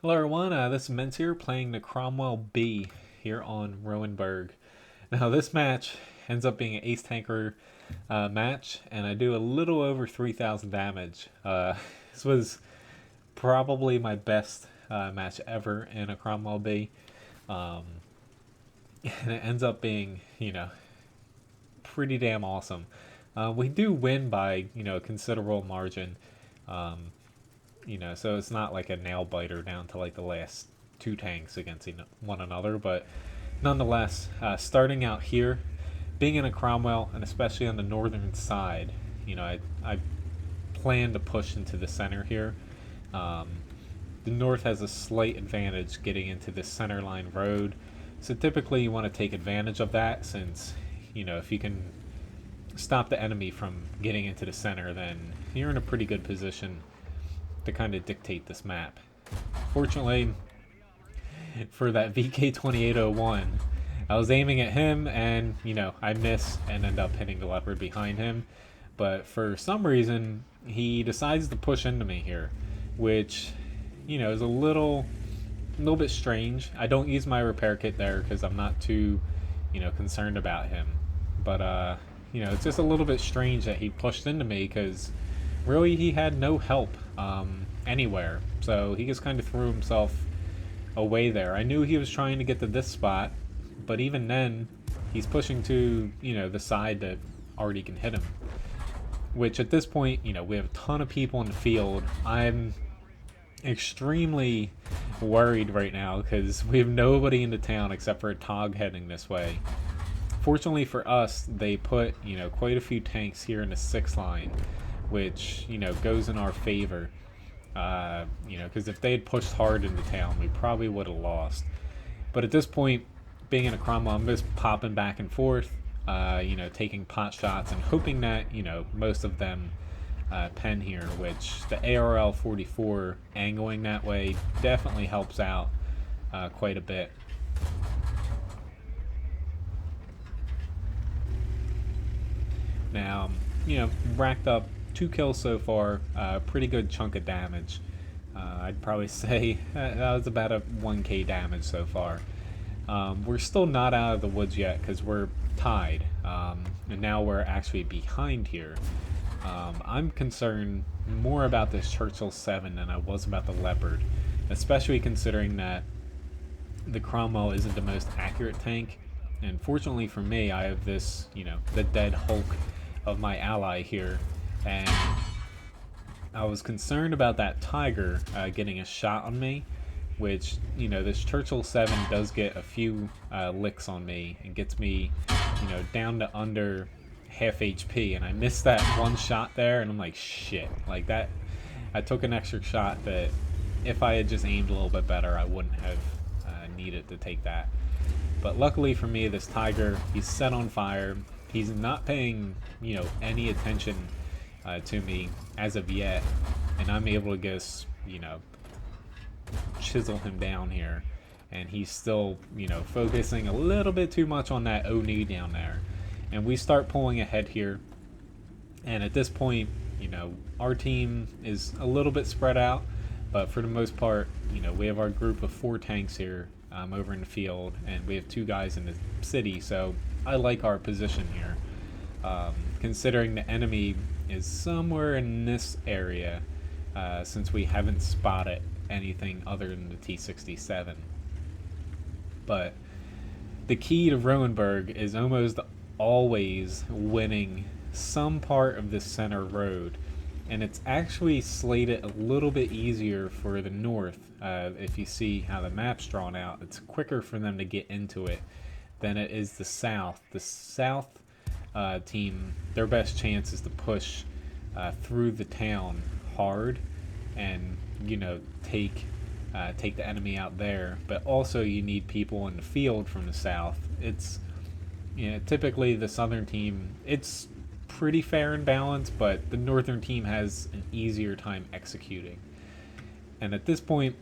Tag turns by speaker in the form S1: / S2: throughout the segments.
S1: Hello everyone, this is Menz here playing the Cromwell B here on Ruinberg. Now this match ends up being an ace tanker match, and I do a little over 3,000 damage. This was probably my best match ever in a Cromwell B. Um, and it ends up being, pretty damn awesome. We do win by, a considerable margin. Um, so it's not like a nail biter down to like the last two tanks against one another, but nonetheless, starting out here, being in a Cromwell, and especially on the northern side, I plan to push into the center here. Um, the north has a slight advantage getting into the center line road, so typically you want to take advantage of that since, if you can stop the enemy from getting into the center, then you're in a pretty good position to kind of dictate this map. Fortunately, for that VK2801, I was aiming at him and, I miss and end up hitting the leopard behind him. But for some reason, he decides to push into me here, which, is a little bit strange. I don't use my repair kit there because I'm not too, concerned about him. But, it's just a little bit strange that he pushed into me because really he had no help anywhere. So he just kind of threw himself away there. I knew he was trying to get to this spot, but even then, he's pushing to, the side that already can hit him. Which at this point, we have a ton of people in the field. I'm extremely worried right now because we have nobody in the town except for a Tog heading this way. Fortunately for us, they put, quite a few tanks here in the 6th line, which, goes in our favor. Because if they had pushed hard into town, we probably would have lost. But at this point, being in a Cromwell, I'm just popping back and forth, taking pot shots and hoping that, most of them pen here, which the ARL 44 angling that way definitely helps out quite a bit. Now, racked up 2 kills so far, pretty good chunk of damage. I'd probably say that was about a 1k damage so far. We're still not out of the woods yet because we're tied, and now we're actually behind here. I'm concerned more about this Churchill 7 than I was about the Leopard, especially considering that the Cromwell isn't the most accurate tank, and fortunately for me, I have this, the dead Hulk of my ally here, and I was concerned about that Tiger getting a shot on me, which, this Churchill 7 does get a few licks on me and gets me, down to under half HP, and I missed that one shot there, and I'm like, shit, like that, I took an extra shot that if I had just aimed a little bit better, I wouldn't have needed to take that. But luckily for me, this Tiger, he's set on fire. He's not paying, any attention to me as of yet, and I'm able to just, chisel him down here, and he's still, focusing a little bit too much on that Oni down there. And we start pulling ahead here, and at this point, our team is a little bit spread out, but for the most part, we have our group of 4 tanks here over in the field, and we have 2 guys in the city, so I like our position here. Considering the enemy is somewhere in this area, since we haven't spotted anything other than the T-67. But the key to Ruinberg is almost always winning some part of this center road, and it's actually slated a little bit easier for the north. If you see how the map's drawn out, it's quicker for them to get into it than it is the south. The south team, their best chance is to push through the town hard and, take the enemy out there. But also you need people in the field from the south. It's, typically the southern team, it's pretty fair and balanced, but the northern team has an easier time executing. And at this point,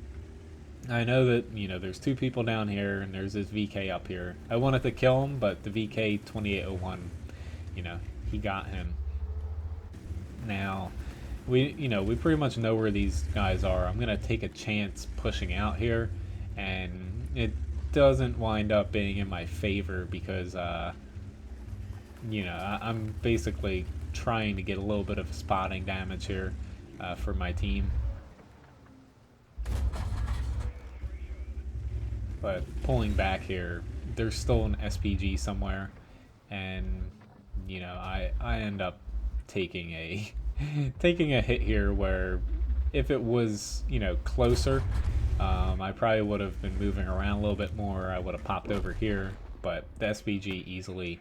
S1: I know that, there's 2 people down here and there's this VK up here. I wanted to kill him, but the VK2801, he got him. Now, we pretty much know where these guys are. I'm gonna take a chance pushing out here, and it doesn't wind up being in my favor because I'm basically trying to get a little bit of spotting damage here for my team. But pulling back here, there's still an SPG somewhere, and I end up taking a taking a hit here where if it was closer, I probably would have been moving around a little bit more. I would have popped over here, but the SPG easily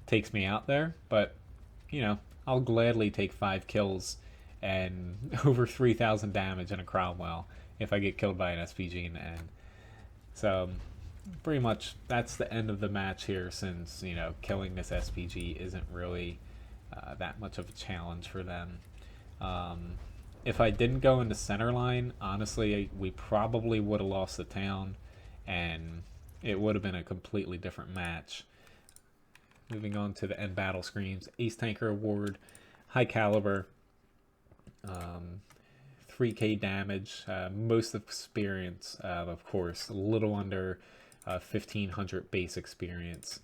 S1: takes me out there. But I'll gladly take 5 kills and over 3,000 damage in a Cromwell if I get killed by an SPG in the end. So pretty much that's the end of the match here, since killing this SPG isn't really that much of a challenge for them. If I didn't go into center line, honestly, we probably would have lost the town, and it would have been a completely different match. Moving on to the end battle screens, Ace Tanker Award, high caliber, 3k damage, most experience, of course, a little under 1500 base experience.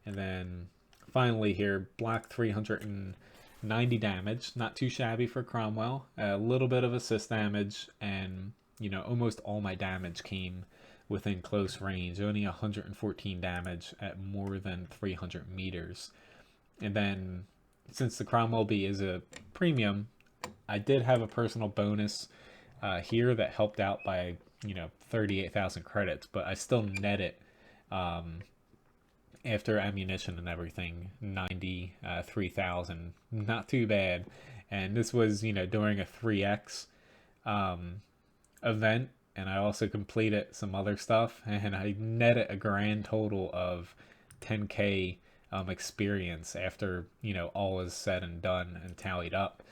S1: And then finally here, black 390 damage, not too shabby for Cromwell, a little bit of assist damage, and almost all my damage came within close range, only 114 damage at more than 300 meters. And then since the Cromwell B is a premium, I did have a personal bonus here that helped out by 38,000 credits, but I still net it after ammunition and everything 93,000. Not too bad. And this was during a 3x event, and I also completed some other stuff, and I netted a grand total of 10k experience after all is said and done and tallied up.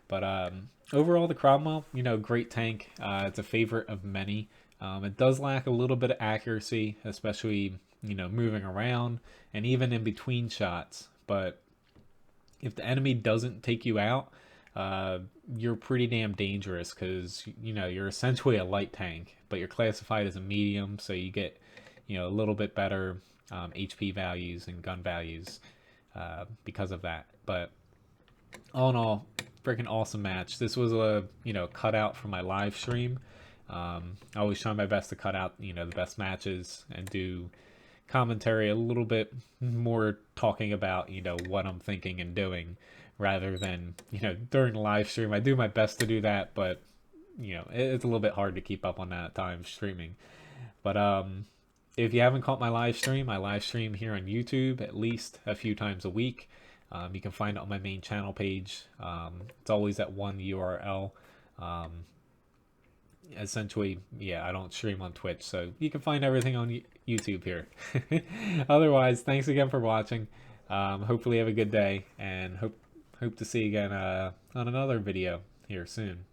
S1: But overall, the Cromwell, great tank. It's a favorite of many. It does lack a little bit of accuracy, especially moving around and even in between shots. But if the enemy doesn't take you out, you're pretty damn dangerous, because you're essentially a light tank, but you're classified as a medium, so you get a little bit better HP values and gun values because of that. But all in all, freaking awesome match. This was a cutout from my live stream. I always try my best to cut out the best matches and do commentary a little bit more, talking about what I'm thinking and doing, rather than during the live stream. I do my best to do that, but it's a little bit hard to keep up on that time streaming. But if you haven't caught my live stream here on YouTube at least a few times a week. You can find it on my main channel page. It's always at one URL. Essentially, yeah, I don't stream on Twitch, so you can find everything on YouTube here. Otherwise, thanks again for watching. Hopefully you have a good day, and hope to see you again on another video here soon.